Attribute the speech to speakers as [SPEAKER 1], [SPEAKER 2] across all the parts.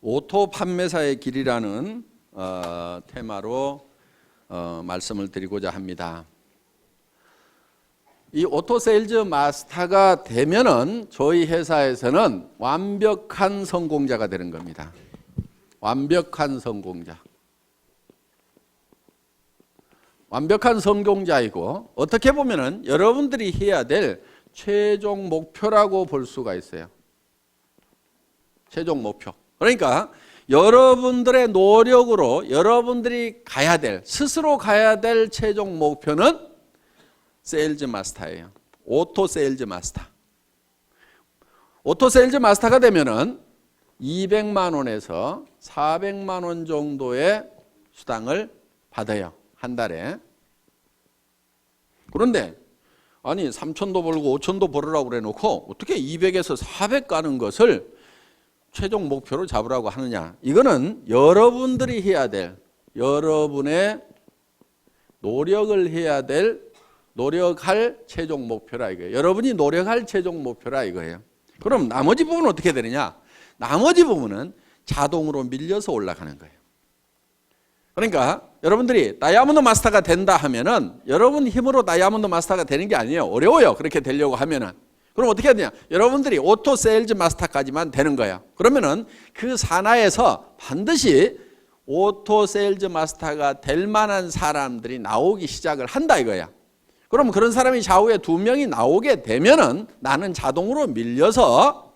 [SPEAKER 1] 오토 판매사의 길이라는 테마로 말씀을 드리고자 합니다. 이 오토 세일즈 마스터가 되면은 저희 회사에서는 완벽한 성공자가 되는 겁니다. 완벽한 성공자. 완벽한 성공자이고 어떻게 보면은 여러분들이 해야 될 최종 목표라고 볼 수가 있어요. 최종 목표. 그러니까 여러분들의 노력으로 여러분들이 가야 될, 스스로 가야 될 최종 목표는 세일즈 마스터예요. 오토 세일즈 마스터. 오토 세일즈 마스터가 되면은 200만 원에서 400만 원 정도의 수당을 받아요. 한 달에. 그런데 아니 3천도 벌고 5천도 벌으라고 그래 놓고 어떻게 200에서 400 가는 것을 최종 목표로 잡으라고 하느냐. 이거는 여러분들이 해야 될, 여러분의 노력을 해야 될, 노력할 최종 목표라 이거예요. 여러분이 노력할 최종 목표라 이거예요. 그럼 나머지 부분은 어떻게 되느냐. 나머지 부분은 자동으로 밀려서 올라가는 거예요. 그러니까 여러분들이 다이아몬드 마스터가 된다 하면은 여러분 힘으로 다이아몬드 마스터가 되는 게 아니에요. 어려워요. 그렇게 되려고 하면은. 그럼 어떻게 해야 되냐? 여러분들이 오토 세일즈 마스터까지만 되는 거예요. 그러면은 그 산하에서 반드시 오토 세일즈 마스터가 될 만한 사람들이 나오기 시작을 한다 이거야. 그럼 그런 사람이 좌우에 2명이 나오게 되면은 나는 자동으로 밀려서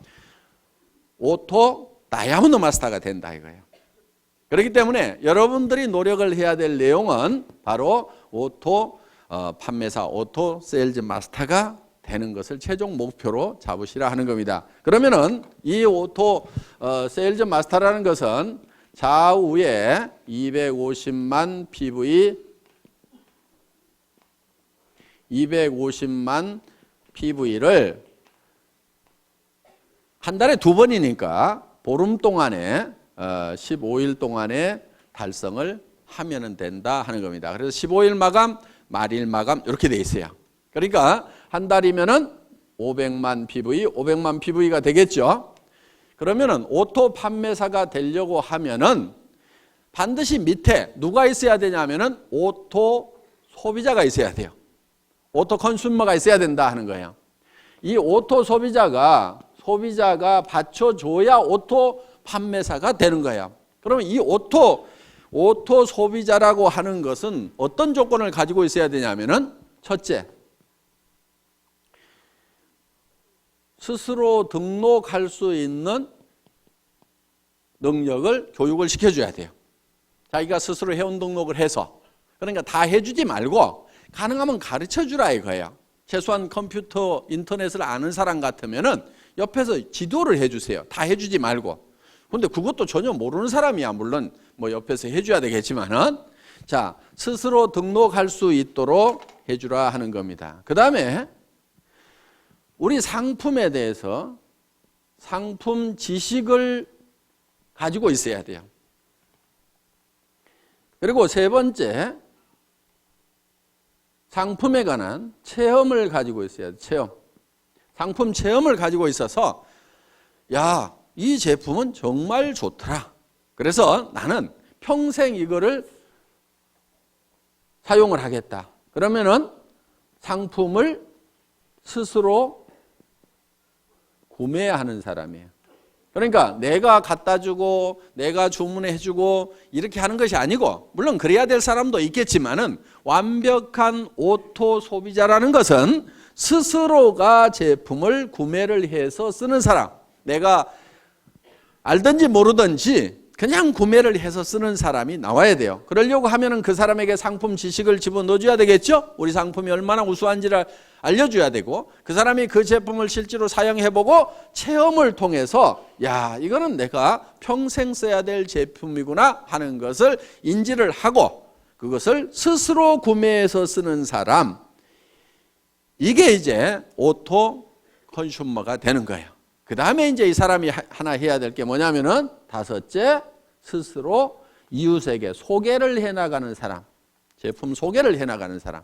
[SPEAKER 1] 오토 다이아몬드 마스터가 된다 이거예요. 그렇기 때문에 여러분들이 노력을 해야 될 내용은 바로 오토 판매사, 오토 세일즈 마스터가 되는 것을 최종 목표로 잡으시라 하는 겁니다. 그러면은 이 오토 세일즈 마스터라는 것은 좌우에 250만 PV를 한 달에 2번이니까 보름 동안에 15일 동안에 달성을 하면 된다 하는 겁니다. 그래서 15일 마감, 말일 마감 이렇게 돼 있어요. 그러니까 한 달이면은 500만 PV가 되겠죠. 그러면은 오토 판매사가 되려고 하면은 반드시 밑에 누가 있어야 되냐면은 오토 소비자가 있어야 돼요. 오토 컨슈머가 있어야 된다 하는 거예요. 이 오토 소비자가 받쳐줘야 오토 판매사가 되는 거예요. 그러면 이 오토 소비자라고 하는 것은 어떤 조건을 가지고 있어야 되냐면은 첫째, 스스로 등록할 수 있는 능력을 교육을 시켜줘야 돼요. 자기가 스스로 회원 등록을 해서. 그러니까 다 해주지 말고 가능하면 가르쳐주라 이거예요. 최소한 컴퓨터, 인터넷을 아는 사람 같으면은 옆에서 지도를 해주세요. 다 해주지 말고. 근데 그것도 전혀 모르는 사람이야. 물론 뭐 옆에서 해줘야 되겠지만은. 자, 스스로 등록할 수 있도록 해주라 하는 겁니다. 그 다음에 우리 상품에 대해서 상품 지식을 가지고 있어야 돼요. 그리고 세 번째, 상품에 관한 체험을 가지고 있어야 돼요. 체험. 상품 체험을 가지고 있어서 야, 이 제품은 정말 좋더라. 그래서 나는 평생 이거를 사용을 하겠다. 그러면은 상품을 스스로 구매하는 사람이에요. 그러니까 내가 갖다 주고 내가 주문해 주고 이렇게 하는 것이 아니고, 물론 그래야 될 사람도 있겠지만은 완벽한 오토 소비자라는 것은 스스로가 제품을 구매를 해서 쓰는 사람. 내가 알든지 모르든지 그냥 구매를 해서 쓰는 사람이 나와야 돼요. 그러려고 하면은 그 사람에게 상품 지식을 집어넣어줘야 되겠죠? 우리 상품이 얼마나 우수한지를 알려줘야 되고, 그 사람이 그 제품을 실제로 사용해보고 체험을 통해서 야, 이거는 내가 평생 써야 될 제품이구나 하는 것을 인지를 하고 그것을 스스로 구매해서 쓰는 사람, 이게 이제 오토 컨슈머가 되는 거예요. 그 다음에 이제 이 사람이 하나 해야 될 게 뭐냐면은 다섯째, 스스로 이웃에게 소개를 해나가는 사람, 제품 소개를 해나가는 사람.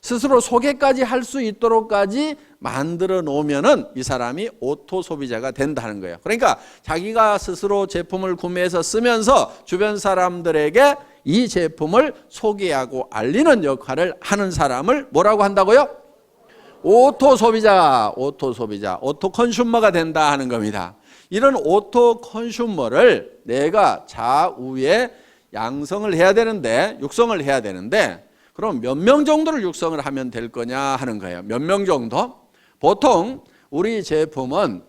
[SPEAKER 1] 스스로 소개까지 할 수 있도록까지 만들어 놓으면은 이 사람이 오토 소비자가 된다는 거예요. 그러니까 자기가 스스로 제품을 구매해서 쓰면서 주변 사람들에게 이 제품을 소개하고 알리는 역할을 하는 사람을 뭐라고 한다고요? 오토 소비자, 오토 컨슈머가 된다 하는 겁니다. 이런 오토 컨슈머를 내가 좌우에 양성을 해야 되는데, 육성을 해야 되는데, 그럼 몇 명 정도를 육성을 하면 될 거냐 하는 거예요. 몇 명 정도? 보통 우리 제품은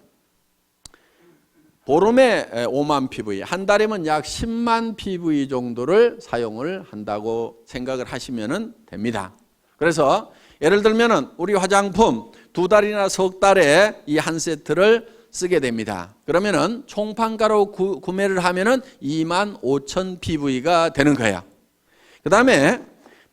[SPEAKER 1] 보름에 5만 PV, 한 달이면 약 10만 PV 정도를 사용을 한다고 생각을 하시면 됩니다. 그래서 예를 들면 우리 화장품 2달이나 석 달에 이 한 세트를 쓰게 됩니다. 그러면은 총판가로 구매를 하면은 2만 5천 PV가 되는 거야. 그 다음에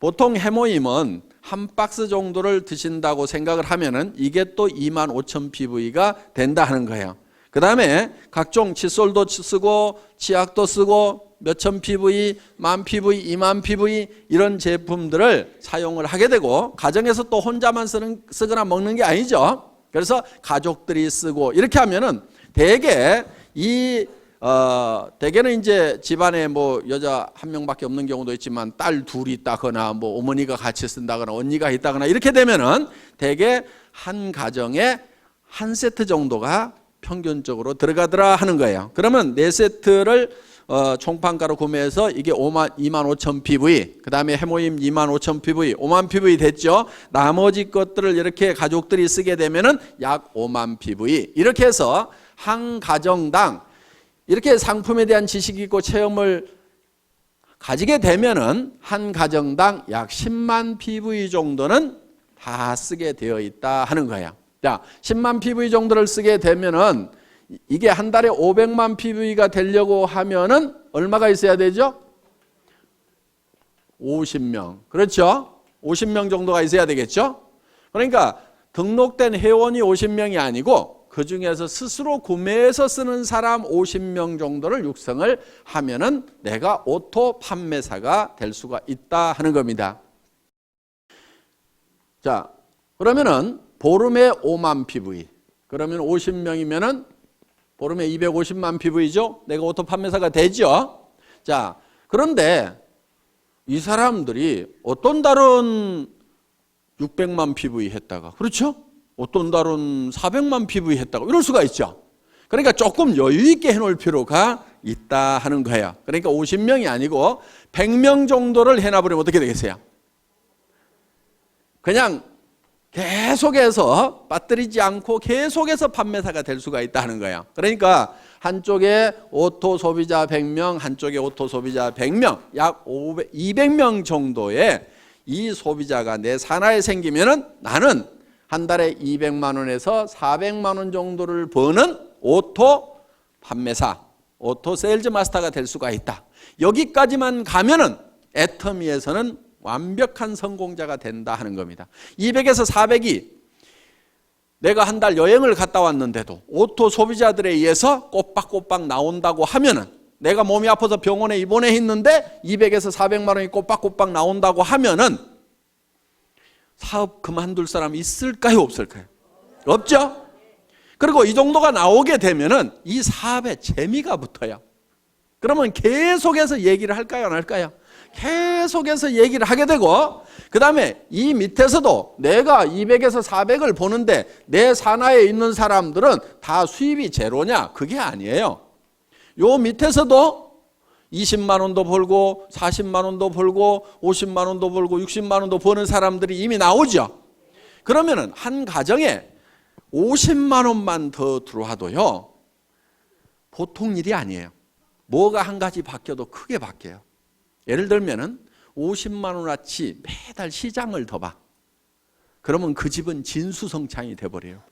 [SPEAKER 1] 보통 해모임은 한 박스 정도를 드신다고 생각을 하면은 이게 또 2만 5천 PV가 된다 하는 거예요. 그 다음에 각종 칫솔도 쓰고 치약도 쓰고 몇천 PV, 만 PV, 2만 PV 이런 제품들을 사용을 하게 되고, 가정에서 또 혼자만 쓰거나 먹는 게 아니죠. 그래서 가족들이 쓰고 이렇게 하면은 대개는 이제 집안에 뭐 여자 한 명밖에 없는 경우도 있지만 딸 둘이 있다거나 뭐 어머니가 같이 쓴다거나 언니가 있다거나 이렇게 되면은 대개 한 가정에 한 세트 정도가 평균적으로 들어가더라 하는 거예요. 그러면 4세트를 총판가로 구매해서 이게 2만 5천 PV, 그 다음에 해모임 2만 5천 PV, 5만 PV 됐죠. 나머지 것들을 이렇게 가족들이 쓰게 되면은 약 5만 PV. 이렇게 해서 한 가정당 이렇게 상품에 대한 지식이 있고 체험을 가지게 되면은 한 가정당 약 10만 PV 정도는 다 쓰게 되어 있다 하는 거예요. 자, 10만 PV 정도를 쓰게 되면은 이게 한 달에 500만 PV가 되려고 하면은 얼마가 있어야 되죠? 50명. 그렇죠? 50명 정도가 있어야 되겠죠? 그러니까 등록된 회원이 50명이 아니고 그 중에서 스스로 구매해서 쓰는 사람 50명 정도를 육성을 하면은 내가 오토 판매사가 될 수가 있다 하는 겁니다. 자, 그러면은 보름에 5만 PV. 그러면 50명이면은 보름에 250만 PV죠? 내가 오토 판매사가 되죠? 자, 그런데 이 사람들이 어떤 달은 600만 PV 했다가, 그렇죠? 어떤 달은 400만 PV 했다가 이럴 수가 있죠. 그러니까 조금 여유 있게 해놓을 필요가 있다 하는 거예요. 그러니까 50명이 아니고 100명 정도를 해놔버리면 어떻게 되겠어요? 그냥 계속해서 빠뜨리지 않고 계속해서 판매사가 될 수가 있다는 거예요. 그러니까 한쪽에 오토 소비자 100명, 한쪽에 오토 소비자 100명, 약 200명 정도의 이 소비자가 내 산하에 생기면은 나는 한 달에 200만 원에서 400만 원 정도를 버는 오토 판매사, 오토 세일즈 마스터가 될 수가 있다. 여기까지만 가면은 애터미에서는 완벽한 성공자가 된다 하는 겁니다. 200에서 400이 내가 한 달 여행을 갔다 왔는데도 오토 소비자들에 의해서 꼬박꼬박 나온다고 하면은, 내가 몸이 아파서 병원에 입원해 있는데 200에서 400만 원이 꼬박꼬박 나온다고 하면은 사업 그만둘 사람 있을까요, 없을까요? 없죠? 그리고 이 정도가 나오게 되면은 이 사업에 재미가 붙어요. 그러면 계속해서 얘기를 할까요, 안 할까요? 계속해서 얘기를 하게 되고, 그 다음에 이 밑에서도 내가 200에서 400을 보는데 내 산하에 있는 사람들은 다 수입이 제로냐? 그게 아니에요. 요 밑에서도 20만 원도 벌고 40만 원도 벌고 50만 원도 벌고 60만 원도 버는 사람들이 이미 나오죠. 그러면은 한 가정에 50만 원만 더 들어와도요, 보통 일이 아니에요. 뭐가 한 가지 바뀌어도 크게 바뀌어요. 예를 들면은 50만 원어치 매달 시장을 더 봐. 그러면 그 집은 진수성찬이 돼버려요.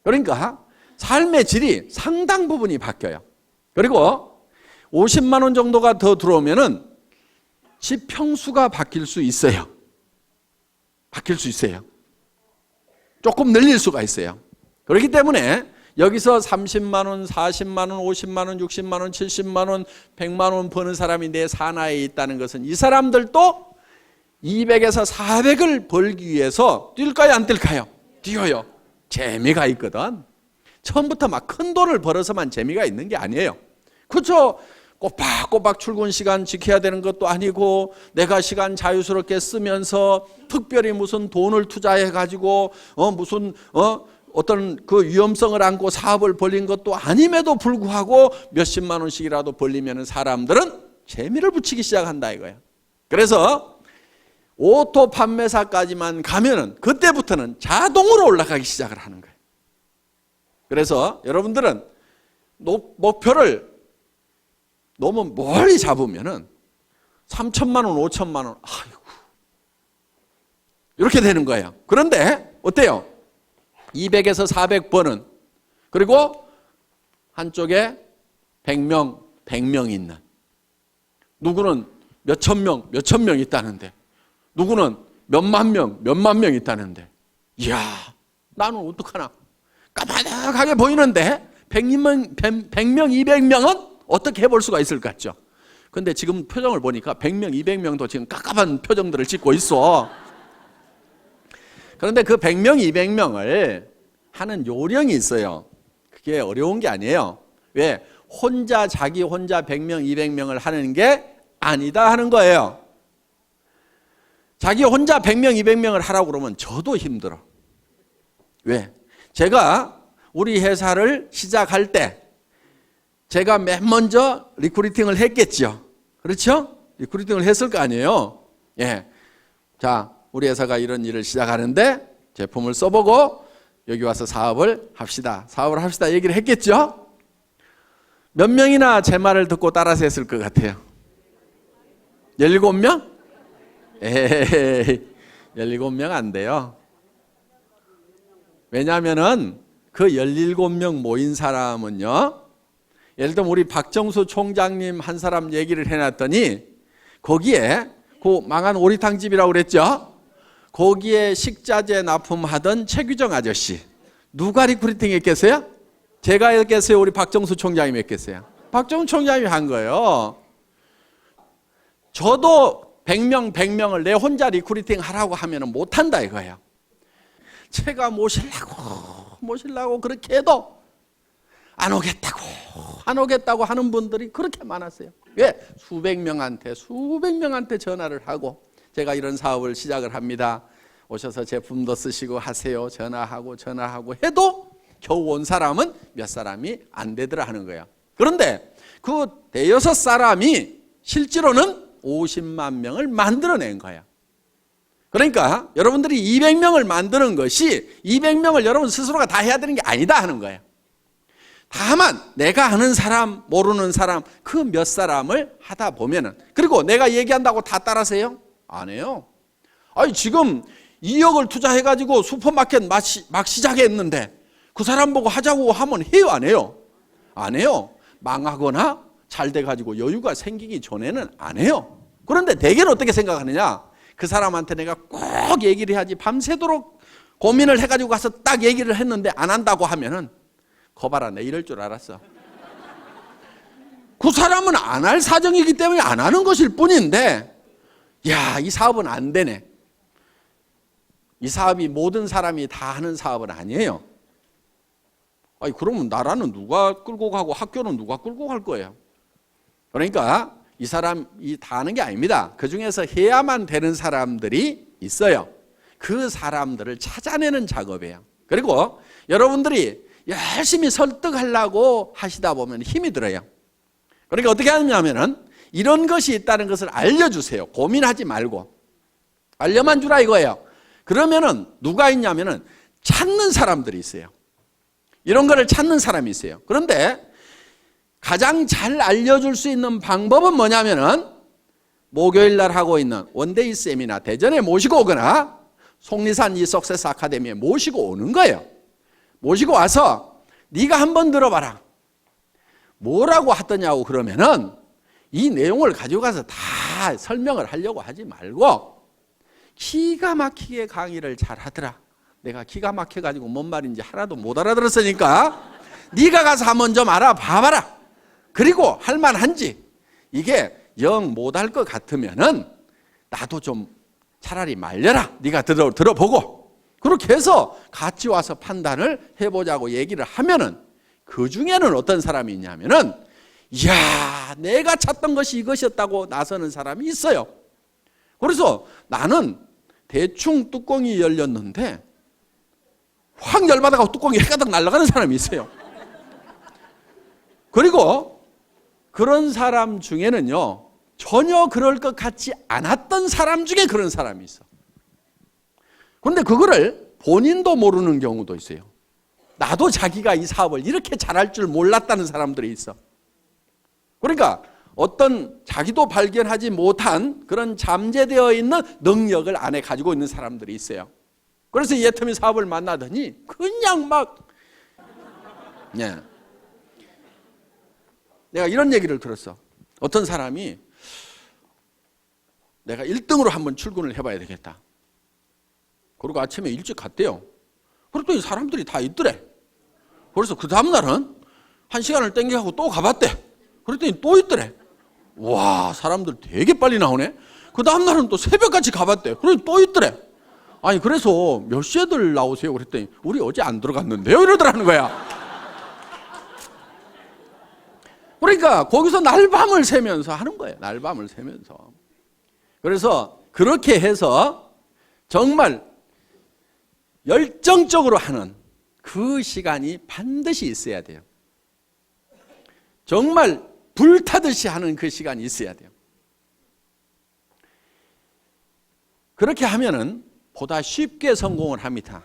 [SPEAKER 1] 그러니까 삶의 질이 상당 부분이 바뀌어요. 그리고 50만 원 정도가 더 들어오면은 집 평수가 바뀔 수 있어요. 바뀔 수 있어요. 조금 늘릴 수가 있어요. 그렇기 때문에 여기서 30만 원, 40만 원, 50만 원, 60만 원, 70만 원, 100만 원 버는 사람이 내 산하에 있다는 것은 이 사람들도 200에서 400을 벌기 위해서 뛸까요, 안 뛸까요? 뛰어요. 재미가 있거든. 처음부터 막 큰 돈을 벌어서만 재미가 있는 게 아니에요. 그렇죠? 꼬박꼬박 출근 시간 지켜야 되는 것도 아니고, 내가 시간 자유스럽게 쓰면서 특별히 무슨 돈을 투자해 가지고 어떤 그 위험성을 안고 사업을 벌린 것도 아님에도 불구하고 몇십만 원씩이라도 벌리면 사람들은 재미를 붙이기 시작한다 이거야. 그래서 오토 판매사까지만 가면은 그때부터는 자동으로 올라가기 시작을 하는 거예요. 그래서 여러분들은 목표를 너무 멀리 잡으면은 3천만 원, 5천만 원, 아이고, 이렇게 되는 거예요. 그런데 어때요? 200에서 400번은, 그리고 한쪽에 100명 있는, 누구는 몇천 명 있다는데, 누구는 몇만 명 있다는데, 이야, 나는 어떡하나? 까마득하게 보이는데 100명, 200명은 어떻게 해볼 수가 있을 것 같죠? 근데 지금 표정을 보니까 100명, 200명도 지금 깝깝한 표정들을 짓고 있어. 그런데 그 100명, 200명을 하는 요령이 있어요. 그게 어려운 게 아니에요. 왜? 자기 혼자 100명, 200명을 하는 게 아니다 하는 거예요. 자기 혼자 100명, 200명을 하라고 그러면 저도 힘들어. 왜? 제가 우리 회사를 시작할 때 제가 맨 먼저 리크루팅을 했겠죠. 그렇죠? 리크루팅을 했을 거 아니에요. 예. 자, 우리 회사가 이런 일을 시작하는데 제품을 써보고 여기 와서 사업을 합시다. 얘기를 했겠죠? 몇 명이나 제 말을 듣고 따라서 했을 것 같아요? 17명? 에이, 17명 안 돼요. 왜냐하면은 그 17명 모인 사람은요, 예를 들면 우리 박정수 총장님 한 사람 얘기를 해놨더니 거기에 그 망한 오리탕집이라고 그랬죠? 거기에 식자재 납품하던 최규정 아저씨, 누가 리크루팅 했겠어요? 제가 했겠어요? 우리 박정수 총장님이 했겠어요? 박정수 총장님이 한 거예요. 저도 100명을 내 혼자 리크루팅 하라고 하면 못한다 이거예요. 제가 모시려고 그렇게 해도 안 오겠다고 하는 분들이 그렇게 많았어요. 왜? 수백 명한테 전화를 하고 제가 이런 사업을 시작을 합니다. 오셔서 제품도 쓰시고 하세요. 전화하고 해도 겨우 온 사람은 몇 사람이 안 되더라 하는 거예요. 그런데 그 대여섯 사람이 실제로는 50만 명을 만들어낸 거예요. 그러니까 여러분들이 200명을 만드는 것이 200명을 여러분 스스로가 다 해야 되는 게 아니다 하는 거예요. 다만 내가 아는 사람, 모르는 사람, 그 몇 사람을 하다 보면은, 그리고 내가 얘기한다고 다 따라서요? 안 해요. 아니 지금 2억을 투자해가지고 슈퍼마켓 막 시작했는데 그 사람 보고 하자고 하면 해요, 안 해요? 안 해요. 망하거나 잘 돼가지고 여유가 생기기 전에는 안 해요. 그런데 대개는 어떻게 생각하느냐? 그 사람한테 내가 꼭 얘기를 해야지, 밤새도록 고민을 해가지고 가서 딱 얘기를 했는데 안 한다고 하면은 거봐라, 내 이럴 줄 알았어. 그 사람은 안 할 사정이기 때문에 안 하는 것일 뿐인데, 야, 이 사업은 안 되네. 이 사업이 모든 사람이 다 하는 사업은 아니에요. 아니 그러면 나라는 누가 끌고 가고 학교는 누가 끌고 갈 거예요? 그러니까 이 사람이 다 하는 게 아닙니다. 그 중에서 해야만 되는 사람들이 있어요. 그 사람들을 찾아내는 작업이에요. 그리고 여러분들이 열심히 설득하려고 하시다 보면 힘이 들어요. 그러니까 어떻게 하냐면은 이런 것이 있다는 것을 알려주세요. 고민하지 말고 알려만 주라 이거예요. 그러면은 누가 있냐면은 찾는 사람들이 있어요. 이런 거를 찾는 사람이 있어요. 그런데 가장 잘 알려줄 수 있는 방법은 뭐냐면은 목요일 날 하고 있는 원데이 세미나 대전에 모시고 오거나 속리산 이 석세스 아카데미에 모시고 오는 거예요. 모시고 와서 네가 한번 들어봐라. 뭐라고 하더냐고 그러면은 이 내용을 가지고 가서 다 설명을 하려고 하지 말고 기가 막히게 강의를 잘 하더라. 내가 기가 막혀가지고 뭔 말인지 하나도 못 알아들었으니까 네가 가서 한번 좀 알아봐봐라. 그리고 할만한지, 이게 영 못할 것 같으면은 나도 좀 차라리 말려라. 네가 들어보고. 그렇게 해서 같이 와서 판단을 해보자고 얘기를 하면은 그 중에는 어떤 사람이 있냐면은 이야, 내가 찾던 것이 이것이었다고 나서는 사람이 있어요. 그래서 나는 대충 뚜껑이 열렸는데 확 열받아가고 뚜껑이 해가닥 날아가는 사람이 있어요. 그리고 그런 사람 중에는요, 전혀 그럴 것 같지 않았던 사람 중에 그런 사람이 있어. 그런데 그거를 본인도 모르는 경우도 있어요. 나도 자기가 이 사업을 이렇게 잘할 줄 몰랐다는 사람들이 있어. 그러니까 어떤 자기도 발견하지 못한 그런 잠재되어 있는 능력을 안에 가지고 있는 사람들이 있어요. 그래서 이 애터미 사업을 만나더니 그냥 막 내가 이런 얘기를 들었어. 어떤 사람이 내가 1등으로 한번 출근을 해봐야 되겠다. 그리고 아침에 일찍 갔대요. 그랬더니 사람들이 다 있더래. 그래서 그 다음날은 1시간을 땡겨가고 또 가봤대. 그랬더니 또 있더래. 와, 사람들 되게 빨리 나오네. 그 다음날은 또 새벽까지 가봤대. 그랬더니 또 있더래. 아니, 그래서 몇 시에들 나오세요? 그랬더니 우리 어제 안 들어갔는데요? 이러더라는 거야. 그러니까 거기서 날밤을 새면서 하는 거예요. 날밤을 새면서. 그래서 그렇게 해서 정말 열정적으로 하는 그 시간이 반드시 있어야 돼요. 정말 불타듯이 하는 그 시간이 있어야 돼요. 그렇게 하면은 보다 쉽게 성공을 합니다.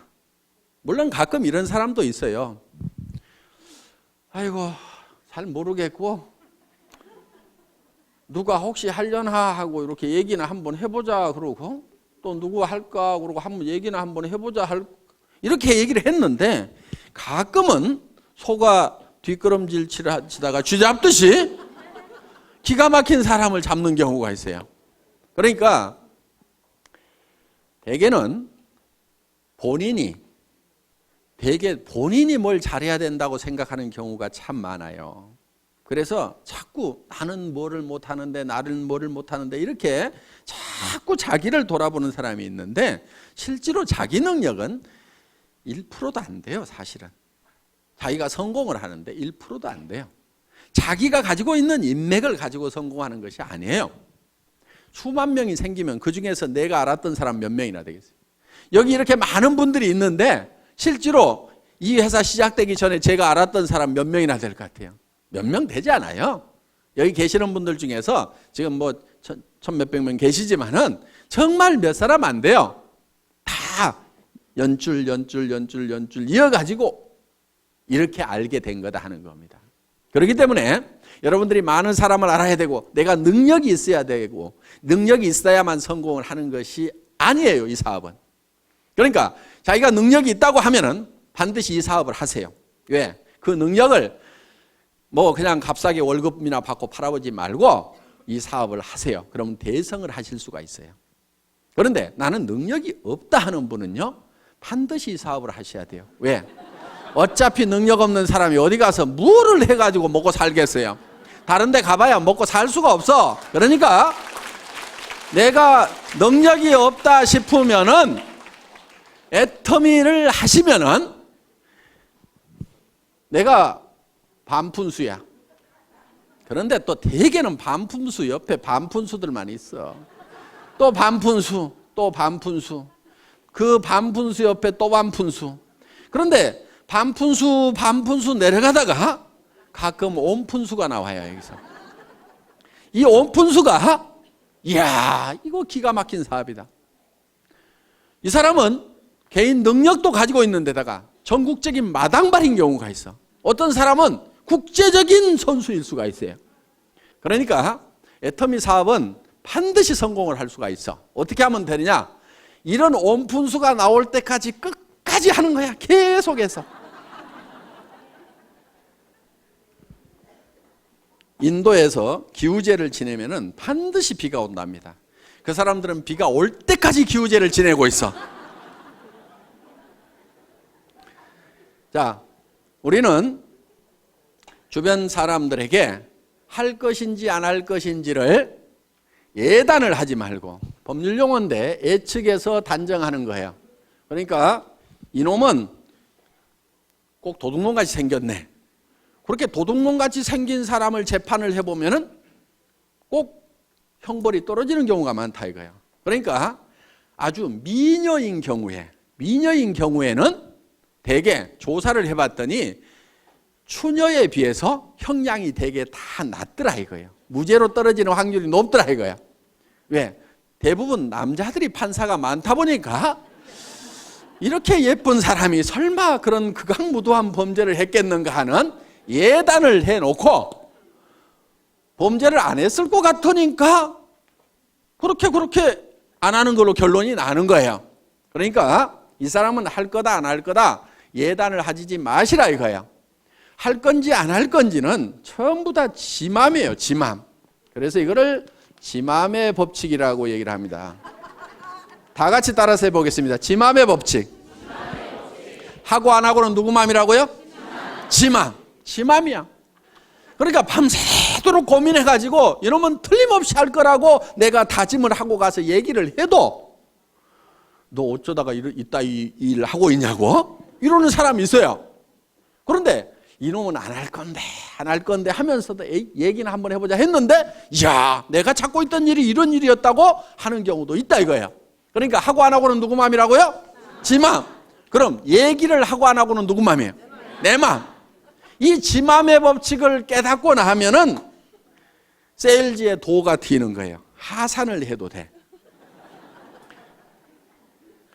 [SPEAKER 1] 물론 가끔 이런 사람도 있어요. 아이고, 잘 모르겠고 누가 혹시 하려나 하고 이렇게 얘기나 한번 해보자 그러고 또 누구 할까 그러고 한번 얘기나 한번 해보자 이렇게 얘기를 했는데 가끔은 소가 뒷걸음질 치다가 쥐 잡듯이 기가 막힌 사람을 잡는 경우가 있어요. 그러니까 대개는 본인이 뭘 잘해야 된다고 생각하는 경우가 참 많아요. 그래서 자꾸 나는 뭐를 못하는데 나는 뭐를 못하는데 이렇게 자꾸 자기를 돌아보는 사람이 있는데 실제로 자기 능력은 1%도 안 돼요. 사실은 자기가 성공을 하는데 1%도 안 돼요. 자기가 가지고 있는 인맥을 가지고 성공하는 것이 아니에요. 수만 명이 생기면 그중에서 내가 알았던 사람 몇 명이나 되겠어요. 여기 이렇게 많은 분들이 있는데 실제로 이 회사 시작되기 전에 제가 알았던 사람 몇 명이나 될 것 같아요? 몇 명 되지 않아요. 여기 계시는 분들 중에서 지금 뭐 천 몇백 명 계시지만은 정말 몇 사람 안 돼요. 다 연줄 이어가지고 이렇게 알게 된 거다 하는 겁니다. 그렇기 때문에 여러분들이 많은 사람을 알아야 되고 내가 능력이 있어야 되고 능력이 있어야만 성공을 하는 것이 아니에요. 이 사업은. 그러니까 자기가 능력이 있다고 하면은 반드시 이 사업을 하세요. 왜? 그 능력을 뭐 그냥 값싸게 월급이나 받고 팔아보지 말고 이 사업을 하세요. 그러면 대성을 하실 수가 있어요. 그런데 나는 능력이 없다 하는 분은요, 반드시 이 사업을 하셔야 돼요. 왜? 어차피 능력 없는 사람이 어디 가서 뭐를 해가지고 먹고 살겠어요. 다른 데 가봐야 먹고 살 수가 없어. 그러니까 내가 능력이 없다 싶으면은 애터미를 하시면은 내가 반푼수야. 그런데 또 대개는 반푼수 옆에 반푼수들만 있어. 또 반푼수, 또 반푼수. 그 반푼수 옆에 또 반푼수. 그런데 반푼수 내려가다가 가끔 온푼수가 나와요. 여기서. 이 온푼수가 이야, 이거 기가 막힌 사업이다. 이 사람은 개인 능력도 가지고 있는 데다가 전국적인 마당발인 경우가 있어. 어떤 사람은 국제적인 선수일 수가 있어요. 그러니까 애터미 사업은 반드시 성공을 할 수가 있어. 어떻게 하면 되느냐? 이런 온푼수가 나올 때까지 끝까지 하는 거야. 계속해서. 인도에서 기우제를 지내면은 반드시 비가 온답니다. 그 사람들은 비가 올 때까지 기우제를 지내고 있어. 자, 우리는 주변 사람들에게 할 것인지 안 할 것인지를 예단을 하지 말고 법률용어인데 예측해서 단정하는 거예요. 그러니까 이놈은 꼭 도둑놈같이 생겼네. 그렇게 도둑놈같이 생긴 사람을 재판을 해보면은 꼭 형벌이 떨어지는 경우가 많다 이거예요. 그러니까 아주 미녀인 경우에는 대개 조사를 해봤더니 추녀에 비해서 형량이 대개 다 낮더라 이거예요. 무죄로 떨어지는 확률이 높더라 이거야. 왜? 대부분 남자들이 판사가 많다 보니까 이렇게 예쁜 사람이 설마 그런 극악무도한 범죄를 했겠는가 하는 예단을 해놓고 범죄를 안 했을 것 같으니까 그렇게 안 하는 걸로 결론이 나는 거예요. 그러니까 이 사람은 할 거다 안 할 거다 예단을 하지 마시라 이거예요. 할 건지 안 할 건지는 전부 다 지 맘이에요. 지 맘. 그래서 이거를 지 맘의 법칙이라고 얘기를 합니다. 다 같이 따라서 해보겠습니다. 지 맘의 법칙. 하고 안 하고는 누구 맘이라고요? 지 맘. 지 맘이야. 그러니까 밤새도록 고민해가지고 이놈은 틀림없이 할 거라고 내가 다짐을 하고 가서 얘기를 해도 너 어쩌다가 이따 이 일 하고 있냐고? 이러는 사람이 있어요. 그런데 이놈은 안 할 건데 하면서도 얘기는 한번 해보자 했는데 야 내가 찾고 있던 일이 이런 일이었다고 하는 경우도 있다 이거예요. 그러니까 하고 안 하고는 누구 맘이라고요? 지 맘. 그럼 얘기를 하고 안 하고는 누구 맘이에요? 내 맘. 이 지 맘의 법칙을 깨닫고 나면은 세일즈의 도가 튀는 거예요. 하산을 해도 돼.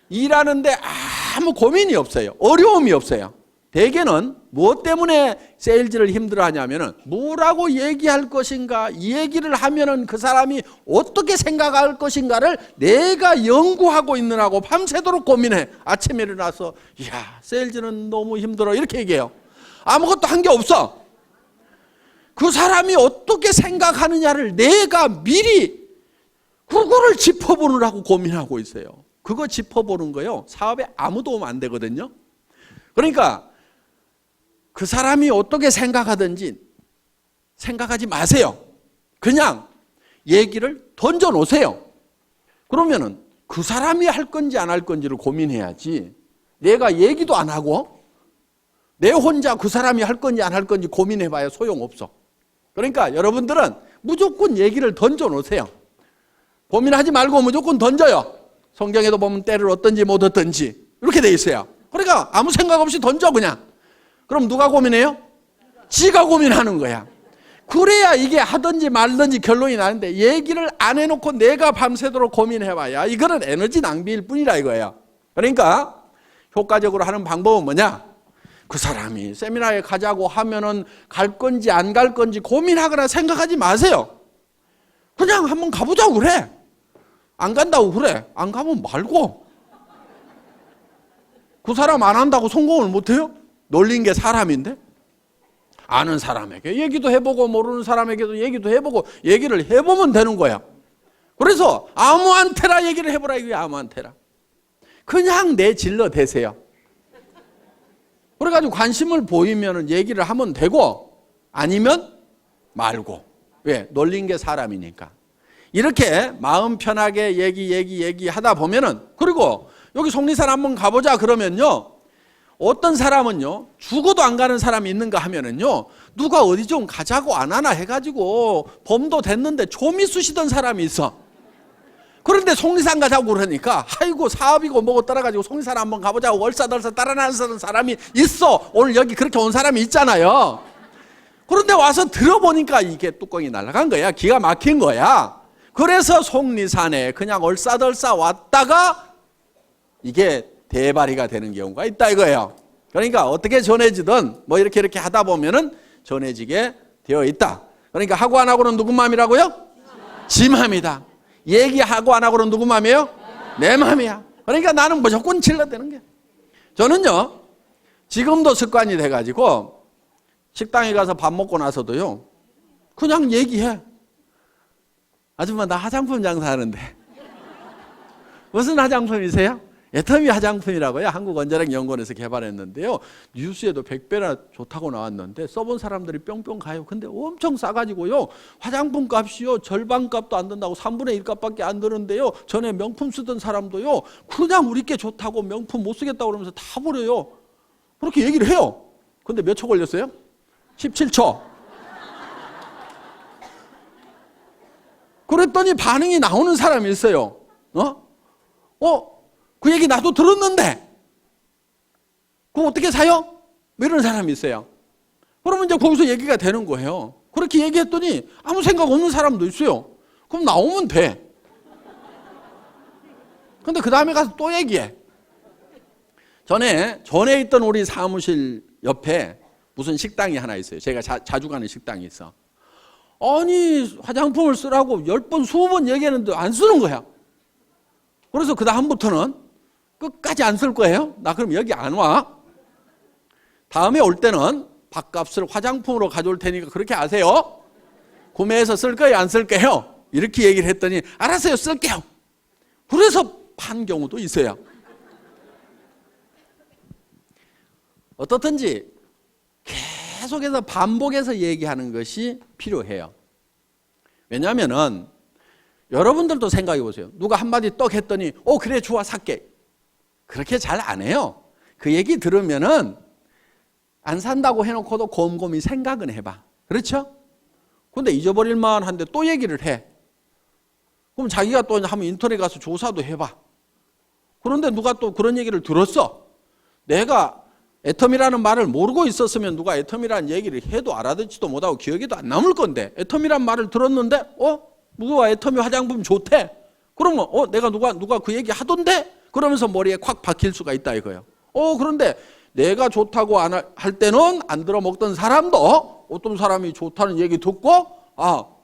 [SPEAKER 1] 일하는데 아무 고민이 없어요. 어려움이 없어요. 대개는 무엇 때문에 세일즈를 힘들어하냐면은 뭐라고 얘기할 것인가, 이 얘기를 하면은 그 사람이 어떻게 생각할 것인가를 내가 연구하고 있느라고 밤새도록 고민해. 아침에 일어나서 야 세일즈는 너무 힘들어 이렇게 얘기해요. 아무것도 한 게 없어. 그 사람이 어떻게 생각하느냐를 내가 미리 그거를 짚어보느라고 고민하고 있어요. 그거 짚어보는 거요 사업에 아무 도움 안 되거든요. 그러니까 그 사람이 어떻게 생각하든지 생각하지 마세요. 그냥 얘기를 던져 놓으세요. 그러면은 그 사람이 할 건지 안 할 건지를 고민해야지 내가 얘기도 안 하고 내 혼자 그 사람이 할 건지 안 할 건지 고민해봐야 소용없어. 그러니까 여러분들은 무조건 얘기를 던져 놓으세요. 고민하지 말고 무조건 던져요. 성경에도 보면 때를 얻든지 못 얻든지 이렇게 돼 있어요. 그러니까 아무 생각 없이 던져 그냥. 그럼 누가 고민해요? 지가 고민하는 거야. 그래야 이게 하든지 말든지 결론이 나는데 얘기를 안 해놓고 내가 밤새도록 고민해봐야 이거는 에너지 낭비일 뿐이라 이거예요. 그러니까 효과적으로 하는 방법은 뭐냐? 그 사람이 세미나에 가자고 하면은 갈 건지 안 갈 건지 고민하거나 생각하지 마세요. 그냥 한번 가보자고 그래. 안 간다고 그래. 안 가면 말고. 그 사람 안 한다고 성공을 못해요? 놀린 게 사람인데? 아는 사람에게 얘기도 해보고 모르는 사람에게도 얘기도 해보고 얘기를 해보면 되는 거야. 그래서 아무한테나 얘기를 해보라 이거야. 아무한테나. 그냥 내질러 대세요. 그래가지고 관심을 보이면 얘기를 하면 되고 아니면 말고. 왜? 놀린 게 사람이니까. 이렇게 마음 편하게 얘기하다 보면은 그리고 여기 속리산 한번 가보자 그러면요. 어떤 사람은요 죽어도 안 가는 사람이 있는가 하면은요 누가 어디 좀 가자고 안 하나 해가지고 범도 됐는데 좀이 쑤시던 사람이 있어. 그런데 속리산 가자고 그러니까 아이고 사업이고 뭐고 따라가지고 속리산 한번 가보자고 얼싸덜싸 따라나서는 사람이 있어. 오늘 여기 그렇게 온 사람이 있잖아요. 그런데 와서 들어보니까 이게 뚜껑이 날아간 거야. 기가 막힌 거야. 그래서 속리산에 그냥 얼싸덜싸 왔다가 이게 대발이가 되는 경우가 있다 이거예요. 그러니까 어떻게 전해지든 뭐 이렇게 하다 보면은 전해지게 되어 있다. 그러니까 하고 안 하고는 누구 맘이라고요? 지 맘이다. 얘기하고 안 하고는 누구 맘이에요? 내 맘이야. 그러니까 나는 무조건 질러대는 게. 저는요 지금도 습관이 돼가지고 식당에 가서 밥 먹고 나서도요 그냥 얘기해. 아줌마 나 화장품 장사하는데 무슨 화장품이세요? 애터미 화장품이라고요. 한국원자력연구원에서 개발했는데요. 뉴스에도 100배나 좋다고 나왔는데 써본 사람들이 뿅뿅 가요. 근데 엄청 싸가지고요. 화장품 값이요. 절반 값도 안 든다고 3분의 1 값밖에 안 드는데요. 전에 명품 쓰던 사람도요. 그냥 우리 게 좋다고 명품 못 쓰겠다고 그러면서 다 버려요. 그렇게 얘기를 해요. 근데 몇 초 걸렸어요? 17초. 그랬더니 반응이 나오는 사람이 있어요. 그 얘기 나도 들었는데 그거 어떻게 사요? 뭐 이런 사람이 있어요. 그러면 이제 거기서 얘기가 되는 거예요. 그렇게 얘기했더니 아무 생각 없는 사람도 있어요. 그럼 나오면 돼. 근데 그 다음에 가서 또 얘기해. 전에 있던 우리 사무실 옆에 무슨 식당이 하나 있어요. 제가 자주 가는 식당이 있어. 아니 화장품을 쓰라고 10번 20번 얘기했는데 안 쓰는 거야. 그래서 그 다음부터는 끝까지 안 쓸 거예요. 나 그럼 여기 안 와. 다음에 올 때는 밥값을 화장품으로 가져올 테니까 그렇게 아세요. 구매해서 쓸 거예요, 안 쓸 거예요? 이렇게 얘기를 했더니 알았어요, 쓸게요. 그래서 판 경우도 있어요. 어떻든지 계속해서 반복해서 얘기하는 것이 필요해요. 왜냐하면은 여러분들도 생각해 보세요. 누가 한마디 떡 했더니 그래 좋아 살게. 그렇게 잘 안 해요. 그 얘기 들으면은 안 산다고 해놓고도 곰곰이 생각은 해봐. 그렇죠? 근데 잊어버릴 만한데 또 얘기를 해. 그럼 자기가 또 한번 인터넷 가서 조사도 해봐. 그런데 누가 또 그런 얘기를 들었어. 내가 애텀이라는 말을 모르고 있었으면 누가 애텀이라는 얘기를 해도 알아듣지도 못하고 기억에도 안 남을 건데 애텀이라는 말을 들었는데 누가 애텀이 화장품 좋대. 그러면 내가 누가 그 얘기 하던데? 그러면서 머리에 콱 박힐 수가 있다 이거예요. 그런데 내가 좋다고 할 때는 안 들어먹던 사람도 어떤 사람이 좋다는 얘기 듣고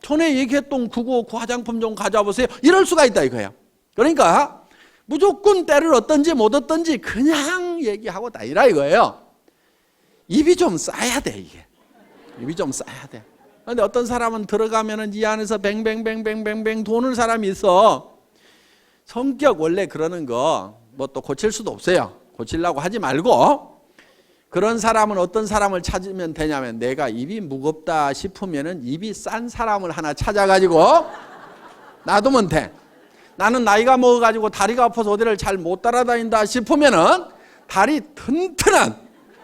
[SPEAKER 1] 전에 얘기했던 그 화장품 좀 가져와 보세요. 이럴 수가 있다 이거예요. 그러니까 무조건 때를 얻든지 못 얻든지 그냥 얘기하고 다니라 이거예요. 입이 좀 싸야 돼 이게. 입이 좀 싸야 돼. 그런데 어떤 사람은 들어가면은 이 안에서 뱅뱅뱅뱅뱅뱅 도는 사람이 있어. 성격 원래 그러는 거 뭐 또 고칠 수도 없어요. 고치려고 하지 말고 그런 사람은 어떤 사람을 찾으면 되냐면 내가 입이 무겁다 싶으면은 입이 싼 사람을 하나 찾아가지고 놔두면 돼. 나는 나이가 먹어가지고 다리가 아파서 어디를 잘 못 따라다닌다 싶으면은 다리 튼튼한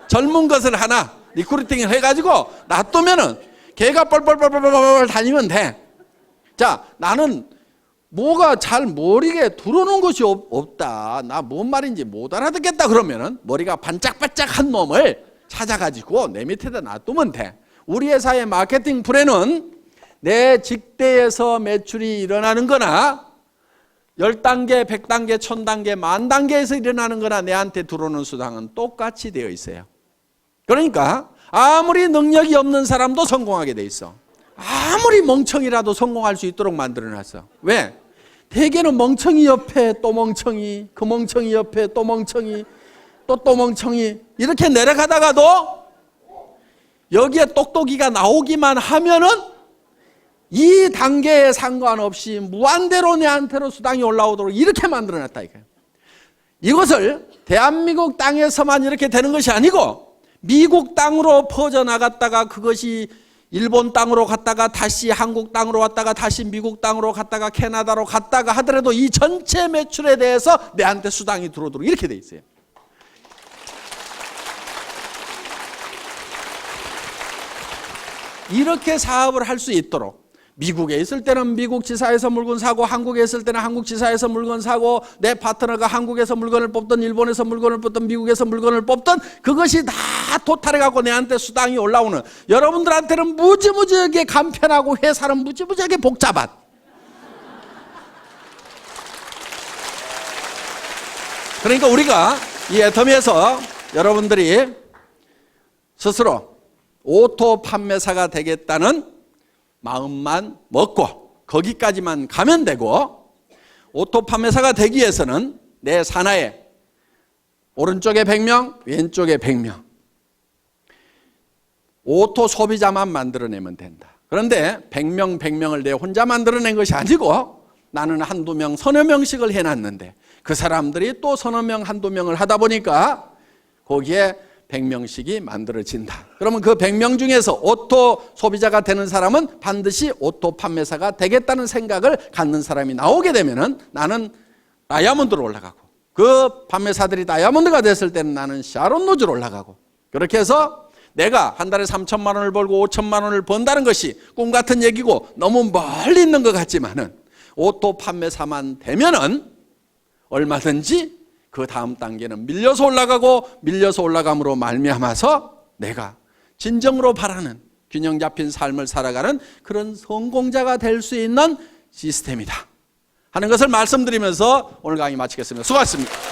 [SPEAKER 1] 젊은 것을 하나 리크루팅을 해가지고 놔두면은 걔가 뻘뻘뻘뻘뻘 다니면 돼. 자, 나는 뭐가 잘 머리에 들어오는 것이 없다. 나 뭔 말인지 못 알아듣겠다 그러면은 머리가 반짝반짝한 놈을 찾아가지고 내 밑에다 놔두면 돼. 우리 회사의 마케팅 플랜은 내 직대에서 매출이 일어나는 거나 10단계, 100단계, 1000단계, 10,000단계에서 일어나는 거나 내한테 들어오는 수당은 똑같이 되어 있어요. 그러니까 아무리 능력이 없는 사람도 성공하게 돼 있어. 아무리 멍청이라도 성공할 수 있도록 만들어놨어. 왜? 대개는 멍청이 옆에 또 멍청이, 그 멍청이 옆에 또 멍청이, 또 멍청이 이렇게 내려가다가도 여기에 똑똑이가 나오기만 하면은 이 단계에 상관없이 무한대로 내한테로 수당이 올라오도록 이렇게 만들어놨다 이거예요. 이것을 대한민국 땅에서만 이렇게 되는 것이 아니고 미국 땅으로 퍼져나갔다가 그것이 일본 땅으로 갔다가 다시 한국 땅으로 왔다가 다시 미국 땅으로 갔다가 캐나다로 갔다가 하더라도 이 전체 매출에 대해서 내한테 수당이 들어오도록 이렇게 돼 있어요. 이렇게 사업을 할 수 있도록 미국에 있을 때는 미국 지사에서 물건 사고 한국에 있을 때는 한국 지사에서 물건 사고 내 파트너가 한국에서 물건을 뽑든 일본에서 물건을 뽑든 미국에서 물건을 뽑든 그것이 다 토탈해 갖고 내한테 수당이 올라오는 여러분들한테는 무지무지하게 간편하고 회사는 무지무지하게 복잡한 그러니까 우리가 이 애터미에서 여러분들이 스스로 오토 판매사가 되겠다는 마음만 먹고 거기까지만 가면 되고 오토 판매사가 되기 위해서는 내 산하에 오른쪽에 100명, 왼쪽에 100명 오토 소비자만 만들어내면 된다. 그런데 100명, 100명을 내 혼자 만들어낸 것이 아니고 나는 한두 명, 서너 명씩을 해놨는데 그 사람들이 또 서너 명, 한두 명을 하다 보니까 거기에 100명씩이 만들어진다. 그러면 그 100명 중에서 오토 소비자가 되는 사람은 반드시 오토 판매사가 되겠다는 생각을 갖는 사람이 나오게 되면은 나는 다이아몬드로 올라가고, 그 판매사들이 다이아몬드가 됐을 때는 나는 샤론 로즈로 올라가고, 그렇게 해서 내가 한 달에 3천만 원을 벌고 5천만 원을 번다는 것이 꿈 같은 얘기고 너무 멀리 있는 것 같지만은 오토 판매사만 되면은 얼마든지 그 다음 단계는 밀려서 올라가고, 밀려서 올라감으로 말미암아서 내가 진정으로 바라는 균형 잡힌 삶을 살아가는 그런 성공자가 될 수 있는 시스템이다 하는 것을 말씀드리면서 오늘 강의 마치겠습니다. 수고하셨습니다.